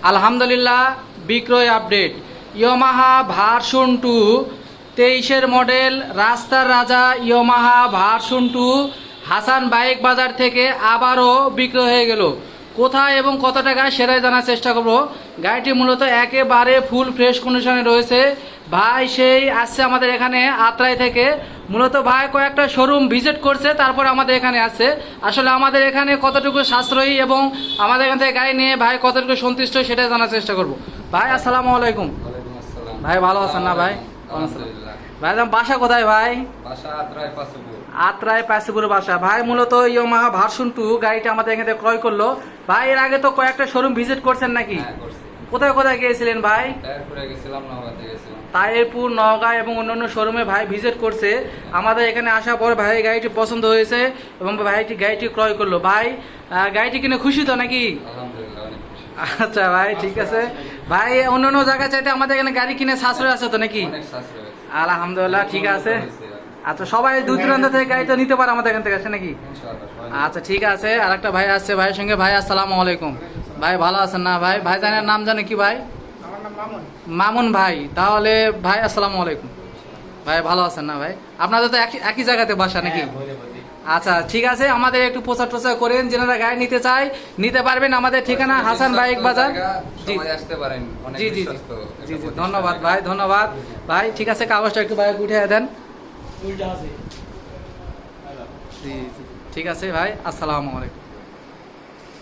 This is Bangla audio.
আলহামদুলিল্লাহ, বিক্রয় আপডেট। ইয়ামাহা ভার্সন 2 23-এর মডেল রাস্তার রাজা ইয়ামাহা ভার্সন 2 হাসান বাইক বাজার থেকে আবারও বিক্রয় হয়ে গেল। কোথায় এবং কত টাকায় সেটাই জানার চেষ্টা করব। গাড়িটি মূলত একেবারে ফুল ফ্রেশ কন্ডিশনে রয়েছে। ভাই সেই আসছে আমাদের এখানে আত্রাই থেকে। মূলত ভাই কয়েকটা শোরুম ভিজিট করছে, তারপর আমাদের এখানে আসছে। আসলে আমাদের এখানে কতটুকু সাশ্রয়ী এবং আমাদের এখান থেকে গাড়ি নিয়ে ভাই কতটুকু সন্তুষ্ট সেটাই জানার চেষ্টা করব। ভাই আসসালামু আলাইকুম। ভাই ভালো আছেন না ভাই? ভাই বাসা কোথায় ভাই? আত্রাই পাঁচপুর বাসা। ভাই মূলত ইয়ামাহা ভার্সন 2 গাড়িটা আমাদের এখানে ক্রয় করলো। ভাই এর আগে তো কয়েকটা শোরুম ভিজিট করছেন নাকি? কোথায় কোথায় গিয়েছিলেন ভাই? তাইরপুর, নওগাঁ এবং অন্যান্য শোরুমে ভাই ভিজিট করছে। আমাদের এখানে আসার পর ভাই গাড়িটি পছন্দ হয়েছে এবং ভাইটি গাড়িটি ক্রয় করলো। ভাই গাড়িটি কিনে খুশি তো নাকি? আচ্ছা ভাই ঠিক আছে। ভাই অন্যান্য জায়গায় চাইতে আমাদের এখানে গাড়ি কিনে সাশ্রয় আছে তো নাকি? আলহামদুলিল্লাহ ঠিক আছে। আচ্ছা সবাই দূর দূরান্ত থেকে গাড়িটা নিতে পারে আমাদের এখান থেকে আছে নাকি? আচ্ছা ঠিক আছে। আর একটা ভাই আসছে ভাইয়ের সঙ্গে। ভাই আসসালামু আলাইকুম। ভাই ভালো আছেন না ভাই? ভাই জানার নাম জানে কি ভাই? মামুন ভাই। তাহলে ভাই আসসালামু আলাইকুম। ভাই ভালো আছেন না ভাই? আপনাদের তো একই জায়গাতে বাসা নাকি? আচ্ছা ঠিক আছে। আমাদের একটু প্রচার টোচার করেন, যেনারা গাড়ি নিতে চায় নিতে পারবেন। আমাদের ঠিকানা হাসান বাইক বাজার। জি জি জি জি জি ধন্যবাদ ভাই, ধন্যবাদ ভাই। ঠিক আছে কাগজটা একটু ভাই উঠে দেন। জি জি ঠিক আছে ভাই, আসসালামু আলাইকুম।